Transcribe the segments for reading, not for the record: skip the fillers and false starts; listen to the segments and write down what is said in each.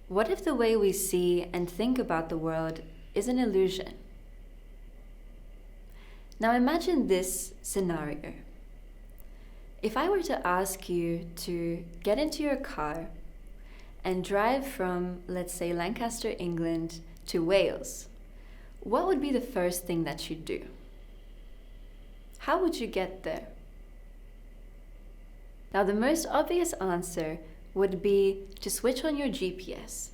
what if the way we see and think about the world is an illusion? Now imagine this scenario. If I were to ask you to get into your car and drive from, let's say, Lancaster, England to Wales, what would be the first thing that you'd do? How would you get there? Now, the most obvious answer would be to switch on your GPS.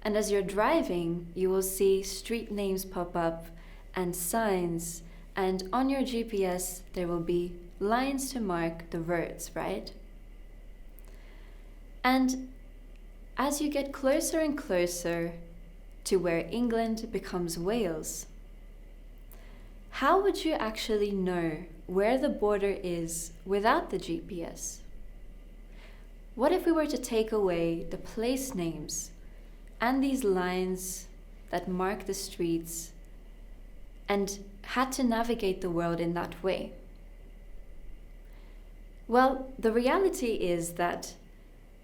And as you're driving, you will see street names pop up and signs, and on your GPS, there will be lines to mark the roads, right? And as you get closer and closer to where England becomes Wales, how would you actually know where the border is without the GPS? What if we were to take away the place names and these lines that mark the streets and had to navigate the world in that way? Well, the reality is that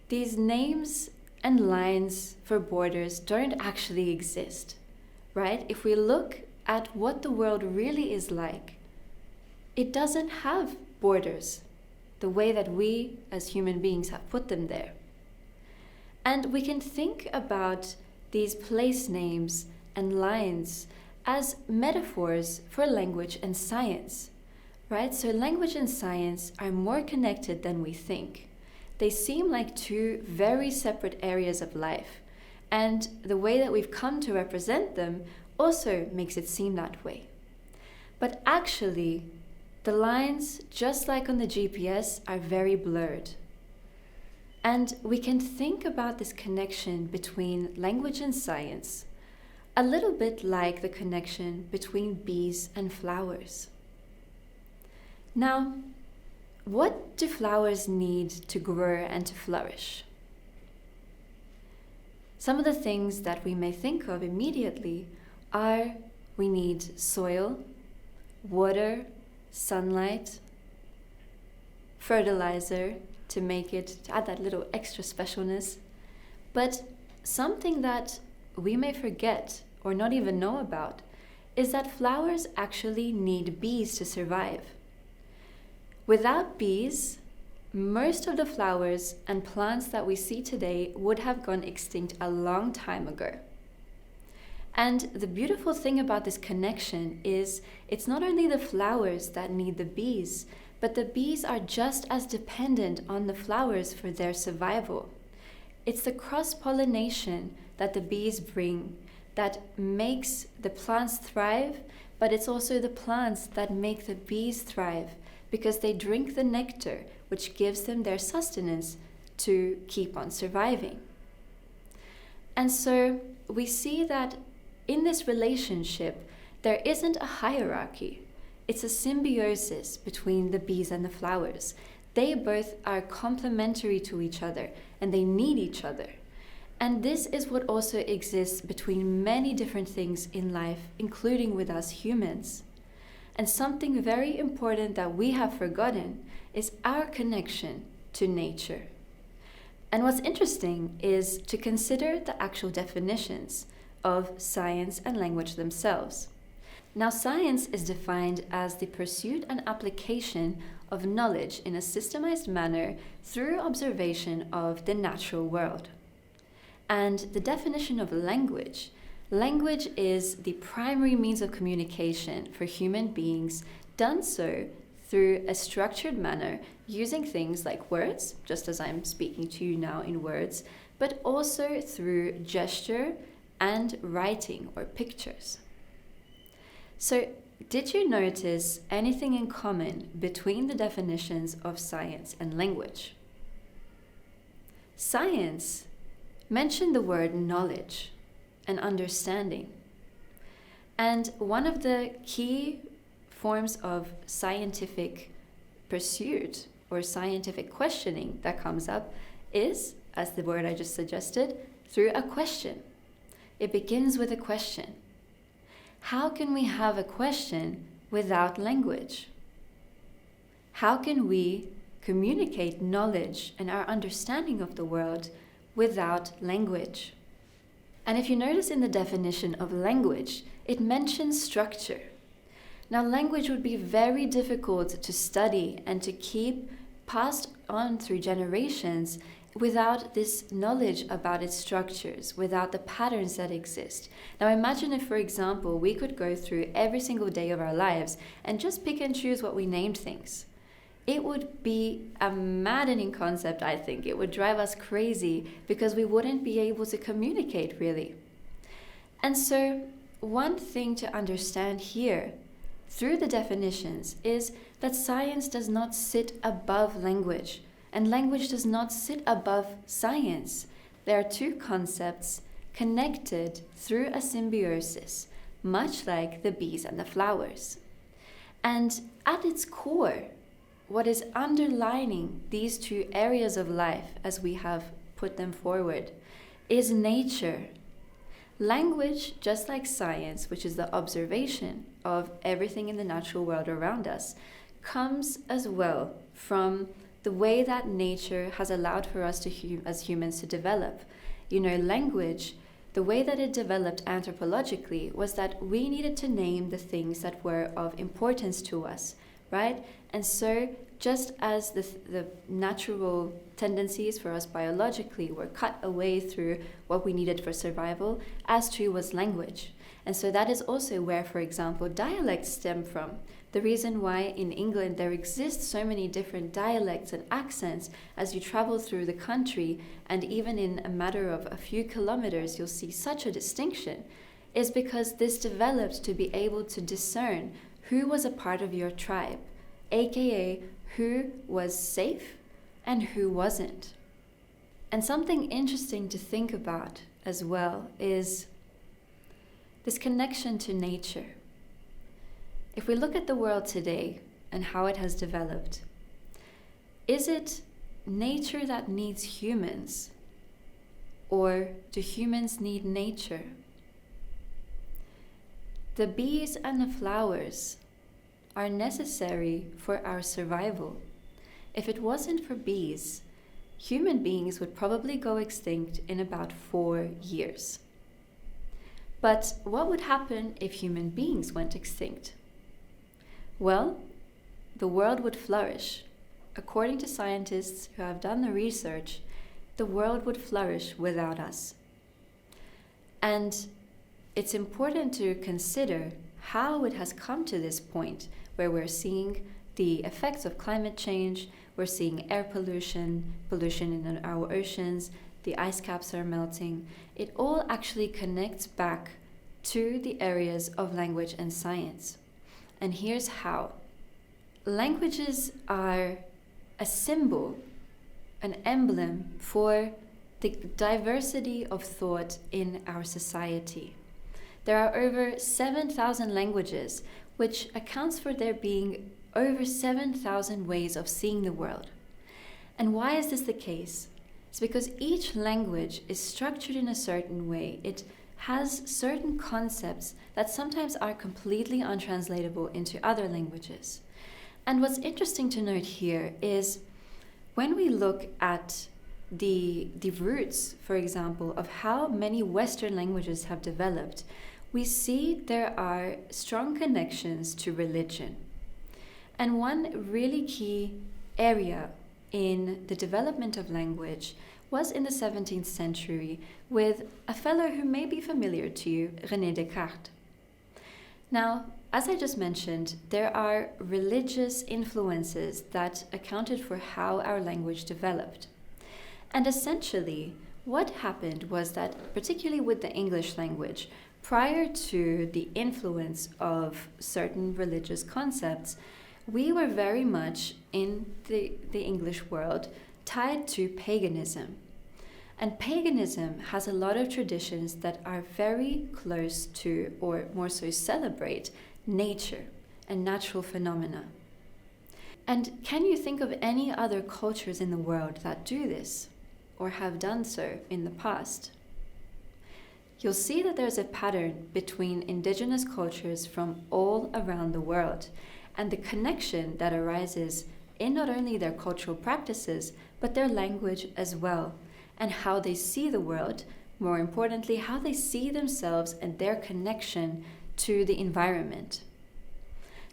these names and lines for borders don't actually exist, right? If we look at what the world really is like, it doesn't have borders the way that we as human beings have put them there. And we can think about these place names and lines as metaphors for language and science, right? So language and science are more connected than we think. They seem like two very separate areas of life, and the way that we've come to represent them also makes it seem that way. But actually, the lines, just like on the GPS, are very blurred. And we can think about this connection between language and science a little bit like the connection between bees and flowers. Now, what do flowers need to grow and to flourish? Some of the things that we may think of immediately are we need soil, water, sunlight, fertilizer to add that little extra specialness. But something that we may forget or not even know about is that flowers actually need bees to survive. Without bees, most of the flowers and plants that we see today would have gone extinct a long time ago. And the beautiful thing about this connection is it's not only the flowers that need the bees, but the bees are just as dependent on the flowers for their survival. It's the cross-pollination that the bees bring that makes the plants thrive, but it's also the plants that make the bees thrive because they drink the nectar, which gives them their sustenance to keep on surviving. And so we see that in this relationship, there isn't a hierarchy. It's a symbiosis between the bees and the flowers. They both are complementary to each other and they need each other. And this is what also exists between many different things in life, including with us humans. And something very important that we have forgotten is our connection to nature. And what's interesting is to consider the actual definitions of science and language themselves. Now, science is defined as the pursuit and application of knowledge in a systemized manner through observation of the natural world. And the definition of language is the primary means of communication for human beings, done so through a structured manner using things like words, just as I'm speaking to you now in words, but also through gesture and writing or pictures. So, did you notice anything in common between the definitions of science and language? Science mentioned the word knowledge and understanding. And one of the key forms of scientific pursuit or scientific questioning that comes up is, as the word I just suggested, through a question. It begins with a question. How can we have a question without language? How can we communicate knowledge and our understanding of the world without language? And if you notice in the definition of language, it mentions structure. Now, language would be very difficult to study and to keep passed on through generations without this knowledge about its structures, without the patterns that exist. Now imagine if, for example, we could go through every single day of our lives and just pick and choose what we named things. It would be a maddening concept, I think. It would drive us crazy because we wouldn't be able to communicate, really. And so, one thing to understand here, through the definitions, is that science does not sit above language, and language does not sit above science. There are two concepts connected through a symbiosis, much like the bees and the flowers. And at its core, what is underlining these two areas of life, as we have put them forward, is nature. Language, just like science, which is the observation of everything in the natural world around us, comes as well from the way that nature has allowed for us as humans to develop. Language, the way that it developed anthropologically was that we needed to name the things that were of importance to us, right? And so just as the natural tendencies for us biologically were cut away through what we needed for survival, as too was language. And so that is also where, for example, dialects stem from. The reason why in England there exist so many different dialects and accents as you travel through the country, and even in a matter of a few kilometers you'll see such a distinction, is because this developed to be able to discern who was a part of your tribe, aka who was safe and who wasn't. And something interesting to think about as well is this connection to nature. If we look at the world today and how it has developed, is it nature that needs humans, or do humans need nature? The bees and the flowers are necessary for our survival. If it wasn't for bees, human beings would probably go extinct in about 4 years. But what would happen if human beings went extinct? Well, the world would flourish. According to scientists who have done the research, the world would flourish without us. And it's important to consider how it has come to this point where we're seeing the effects of climate change, we're seeing air pollution in our oceans, the ice caps are melting. It all actually connects back to the areas of language and science. And here's how. Languages are a symbol, an emblem for the diversity of thought in our society. There are over 7,000 languages, which accounts for there being over 7,000 ways of seeing the world. And why is this the case? It's because each language is structured in a certain way. It has certain concepts that sometimes are completely untranslatable into other languages. And what's interesting to note here is when we look at the roots, for example, of how many Western languages have developed, we see there are strong connections to religion. And one really key area in the development of language was in the 17th century with a fellow who may be familiar to you, René Descartes. Now, as I just mentioned, there are religious influences that accounted for how our language developed. And essentially, what happened was that, particularly with the English language, prior to the influence of certain religious concepts, we were very much in the English world tied to paganism. And paganism has a lot of traditions that are very close to, or more so celebrate, nature and natural phenomena. And can you think of any other cultures in the world that do this, or have done so in the past? You'll see that there's a pattern between indigenous cultures from all around the world, and the connection that arises in not only their cultural practices, but their language as well, and how they see the world, more importantly, how they see themselves and their connection to the environment.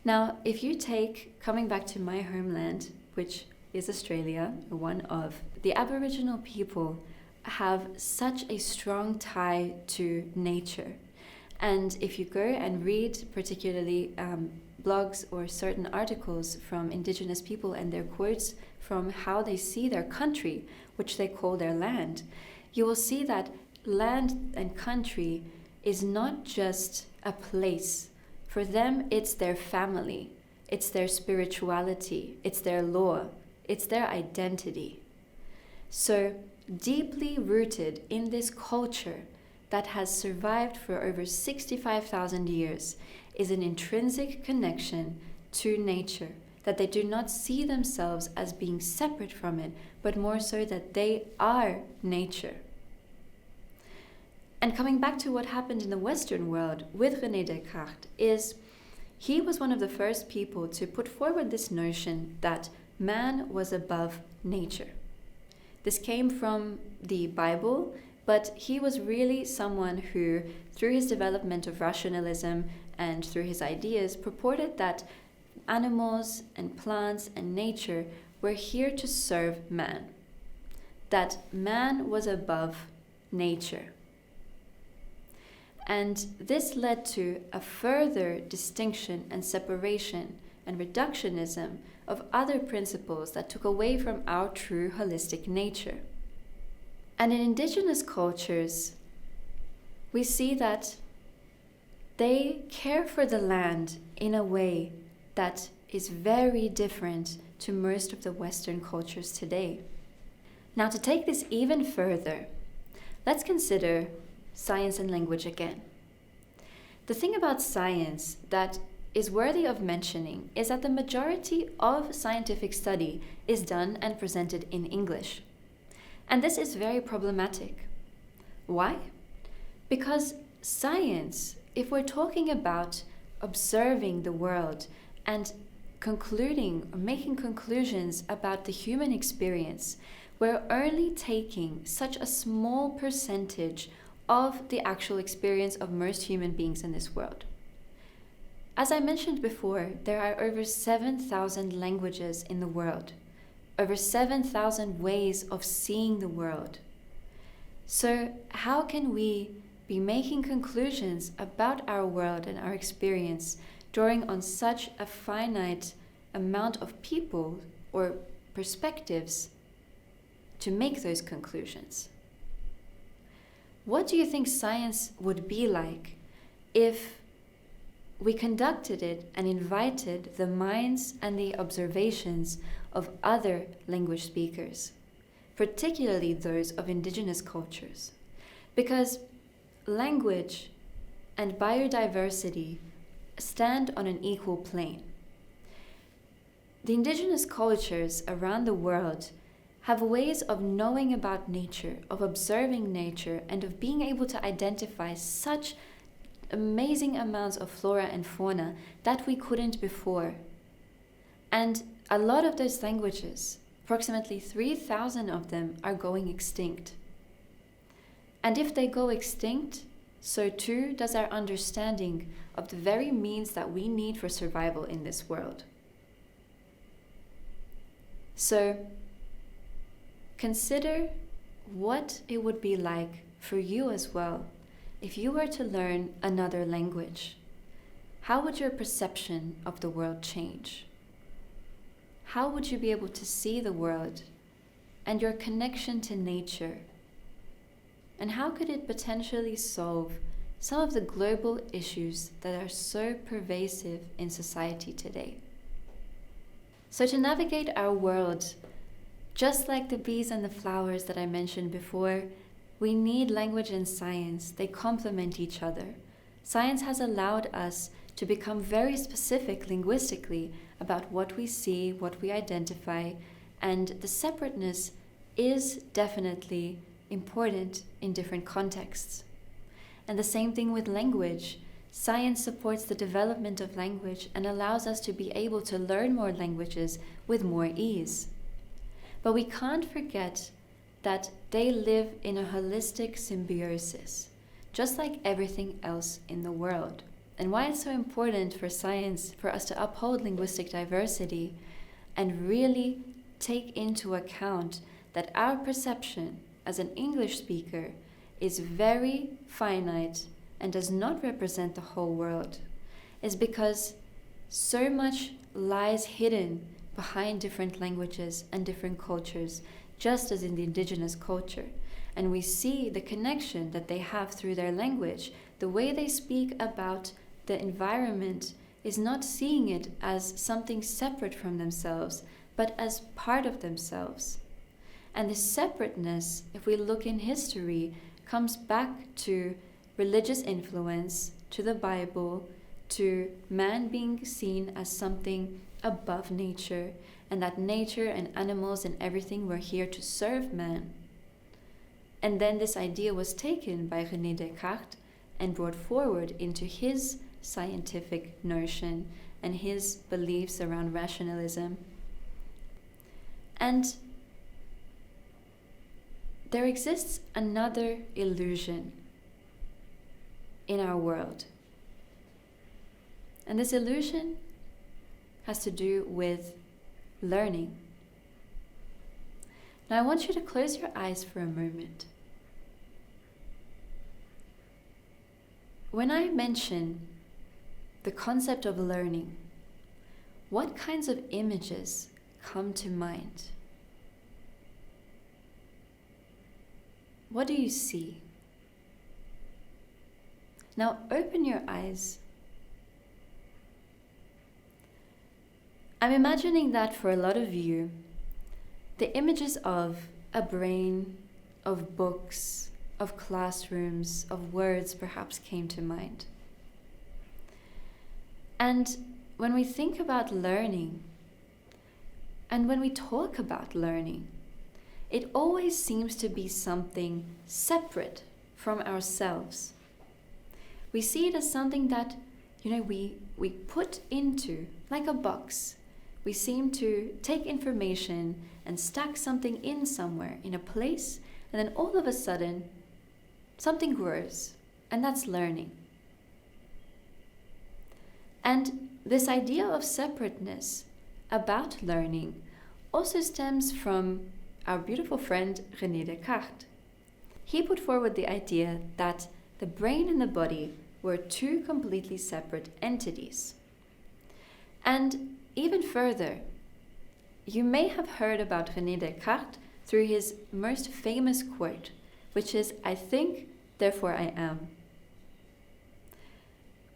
Now, if you take, coming back to my homeland, which is Australia, one of, the Aboriginal people have such a strong tie to nature. And if you go and read particularly blogs or certain articles from Indigenous people and their quotes from how they see their country, which they call their land, you will see that land and country is not just a place. For them, it's their family, it's their spirituality, it's their law, it's their identity. So deeply rooted in this culture that has survived for over 65,000 years is an intrinsic connection to nature, that they do not see themselves as being separate from it, but more so that they are nature. And coming back to what happened in the Western world with René Descartes, is he was one of the first people to put forward this notion that man was above nature. This came from the Bible, but he was really someone who, through his development of rationalism and through his ideas, purported that animals and plants and nature were here to serve man, that man was above nature. And this led to a further distinction and separation and reductionism of other principles that took away from our true holistic nature. And in indigenous cultures, we see that they care for the land in a way that is very different to most of the Western cultures today. Now, to take this even further, let's consider science and language again. The thing about science that is worthy of mentioning is that the majority of scientific study is done and presented in English. And this is very problematic. Why? Because science, if we're talking about observing the world and concluding or making conclusions about the human experience, we're only taking such a small percentage of the actual experience of most human beings in this world. As I mentioned before, there are over 7,000 languages in the world, over 7,000 ways of seeing the world. So how can we be making conclusions about our world and our experience drawing on such a finite amount of people or perspectives to make those conclusions? What do you think science would be like if we conducted it and invited the minds and the observations of other language speakers, particularly those of indigenous cultures? Because language and biodiversity stand on an equal plane. The indigenous cultures around the world have ways of knowing about nature, of observing nature, and of being able to identify such amazing amounts of flora and fauna that we couldn't before. And a lot of those languages, approximately 3,000 of them, are going extinct. And if they go extinct, so too does our understanding of the very means that we need for survival in this world. So, consider what it would be like for you as well if you were to learn another language. How would your perception of the world change? How would you be able to see the world and your connection to nature? And how could it potentially solve some of the global issues that are so pervasive in society today? So to navigate our world, just like the bees and the flowers that I mentioned before, we need language and science. They complement each other. Science has allowed us to become very specific linguistically about what we see, what we identify, and the separateness is definitely important in different contexts. And the same thing with language. Science supports the development of language and allows us to be able to learn more languages with more ease. But we can't forget that they live in a holistic symbiosis, just like everything else in the world. And why it's so important for science for us to uphold linguistic diversity and really take into account that our perception as an English speaker is very finite and does not represent the whole world, is because so much lies hidden behind different languages and different cultures, just as in the indigenous culture. And we see the connection that they have through their language. The way they speak about the environment is not seeing it as something separate from themselves, but as part of themselves. And this separateness, if we look in history, comes back to religious influence, to the Bible, to man being seen as something above nature, and that nature and animals and everything were here to serve man. And then this idea was taken by René Descartes and brought forward into his scientific notion and his beliefs around rationalism. And there exists another illusion in our world. And this illusion has to do with learning. Now I want you to close your eyes for a moment. When I mention the concept of learning, what kinds of images come to mind? What do you see? Now open your eyes. I'm imagining that for a lot of you, the images of a brain, of books, of classrooms, of words perhaps came to mind. And when we think about learning, and when we talk about learning, it always seems to be something separate from ourselves. We see it as something that, we put into, like a box. We seem to take information and stack something in somewhere, in a place, and then all of a sudden, something grows, and that's learning. And this idea of separateness about learning also stems from our beautiful friend René Descartes. He put forward the idea that the brain and the body were two completely separate entities. And even further, you may have heard about René Descartes through his most famous quote, which is, "I think, therefore I am."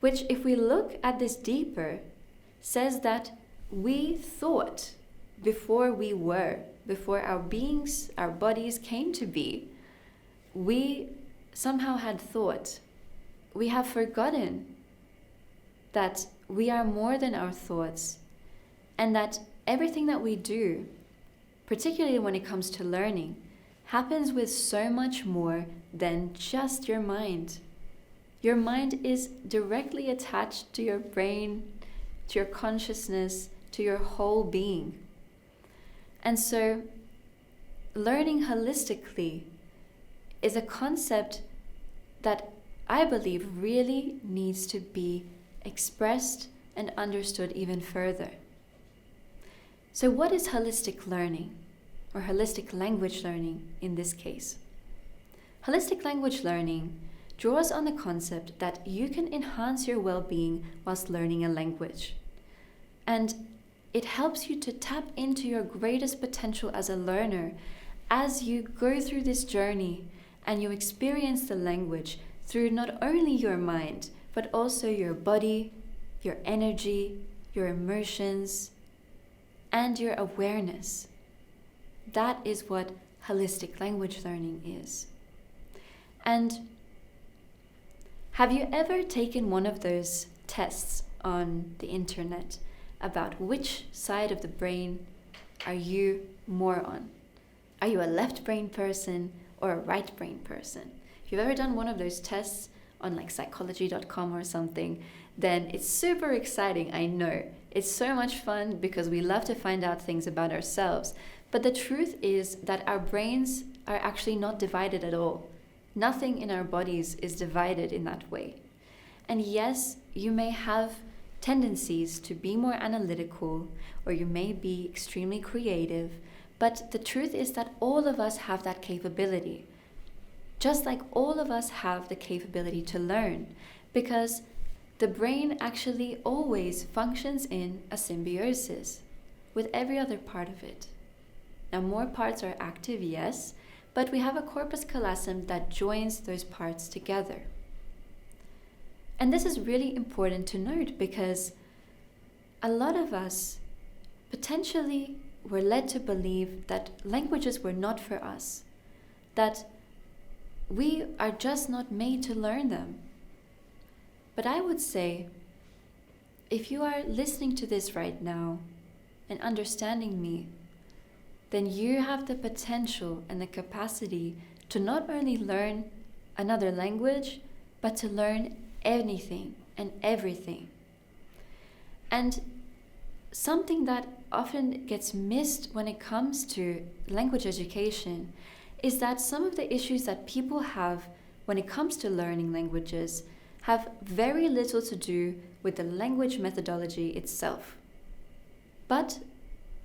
Which, if we look at this deeper, says that we thought before we were, before our beings, our bodies came to be, we somehow had thought. We have forgotten that we are more than our thoughts, and that everything that we do, particularly when it comes to learning, happens with so much more than just your mind. Your mind is directly attached to your brain, to your consciousness, to your whole being. And so, learning holistically is a concept that I believe really needs to be expressed and understood even further. So what is holistic learning, or holistic language learning in this case? Holistic language learning draws on the concept that you can enhance your well-being whilst learning a language. And it helps you to tap into your greatest potential as a learner as you go through this journey and you experience the language through not only your mind, but also your body, your energy, your emotions, and your awareness. That is what holistic language learning is. And have you ever taken one of those tests on the internet about which side of the brain are you more on? Are you a left brain person or a right brain person? If you've ever done one of those tests on like psychology.com or something, then it's super exciting, I know. It's so much fun because we love to find out things about ourselves. But the truth is that our brains are actually not divided at all. Nothing in our bodies is divided in that way. And yes, you may have tendencies to be more analytical, or you may be extremely creative, but the truth is that all of us have that capability. Just like all of us have the capability to learn, because the brain actually always functions in a symbiosis with every other part of it. Now, more parts are active, yes, but we have a corpus callosum that joins those parts together. And this is really important to note because a lot of us potentially were led to believe that languages were not for us, that we are just not made to learn them. But I would say, if you are listening to this right now and understanding me, then you have the potential and the capacity to not only learn another language, but to learn anything and everything. And something that often gets missed when it comes to language education is that some of the issues that people have when it comes to learning languages have very little to do with the language methodology itself, but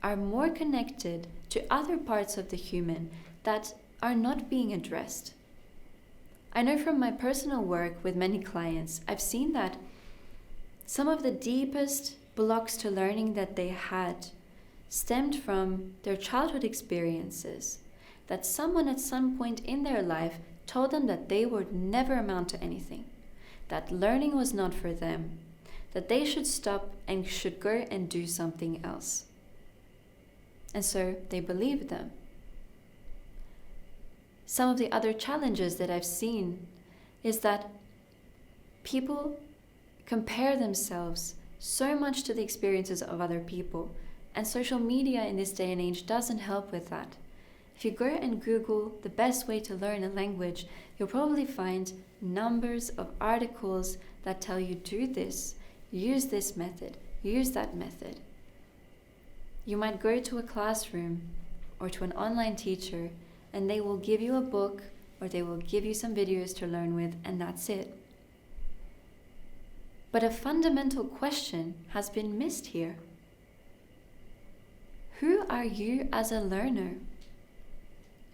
are more connected to other parts of the human that are not being addressed. I know from my personal work with many clients, I've seen that some of the deepest blocks to learning that they had stemmed from their childhood experiences, that someone at some point in their life told them that they would never amount to anything, that learning was not for them, that they should stop and should go and do something else. And so they believed them. Some of the other challenges that I've seen is that people compare themselves so much to the experiences of other people, and social media in this day and age doesn't help with that. If you go and Google the best way to learn a language, you'll probably find numbers of articles that tell you do this, use this method, use that method. You might go to a classroom or to an online teacher and they will give you a book or they will give you some videos to learn with, and that's it. But a fundamental question has been missed here. Who are you as a learner?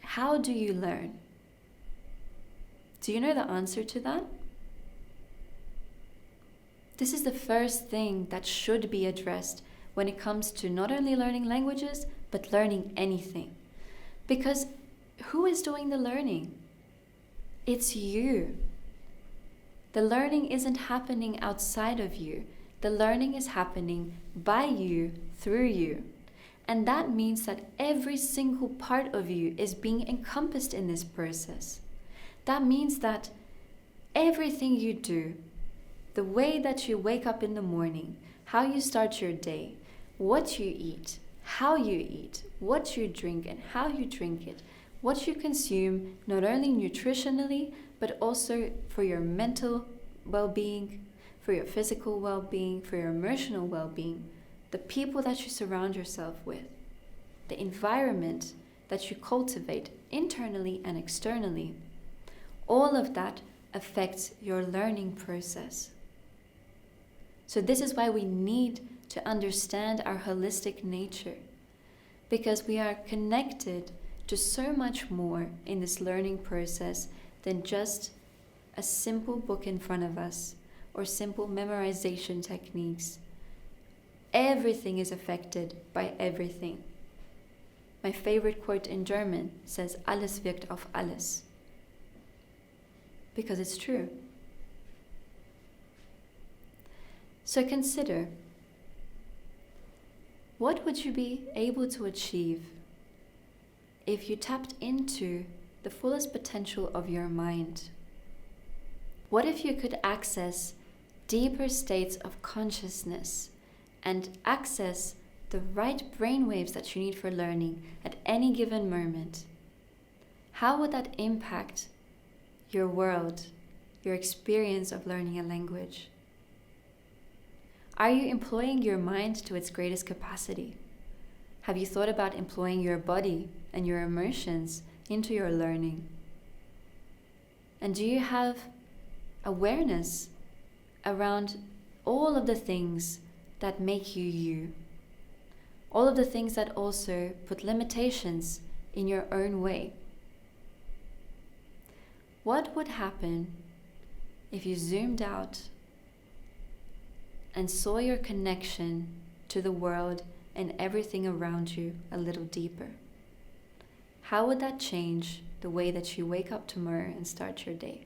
How do you learn? Do you know the answer to that? This is the first thing that should be addressed when it comes to not only learning languages, but learning anything. Because who is doing the learning? It's you. The learning isn't happening outside of you. The learning is happening by you, through you. And that means that every single part of you is being encompassed in this process. That means that everything you do, the way that you wake up in the morning, how you start your day, what you eat, how you eat, what you drink and how you drink it, what you consume, not only nutritionally, but also for your mental well-being, for your physical well-being, for your emotional well-being, the people that you surround yourself with, the environment that you cultivate internally and externally, all of that affects your learning process. So this is why we need to understand our holistic nature, because we are connected to so much more in this learning process than just a simple book in front of us or simple memorization techniques. Everything is affected by everything. My favorite quote in German says, "Alles wirkt auf alles." Because it's true. So consider, what would you be able to achieve if you tapped into the fullest potential of your mind? What if you could access deeper states of consciousness and access the right brainwaves that you need for learning at any given moment? How would that impact your world, your experience of learning a language? Are you employing your mind to its greatest capacity? Have you thought about employing your body and your emotions into your learning? And do you have awareness around all of the things that make you you? All of the things that also put limitations in your own way? What would happen if you zoomed out and saw your connection to the world and everything around you a little deeper? How would that change the way that you wake up tomorrow and start your day?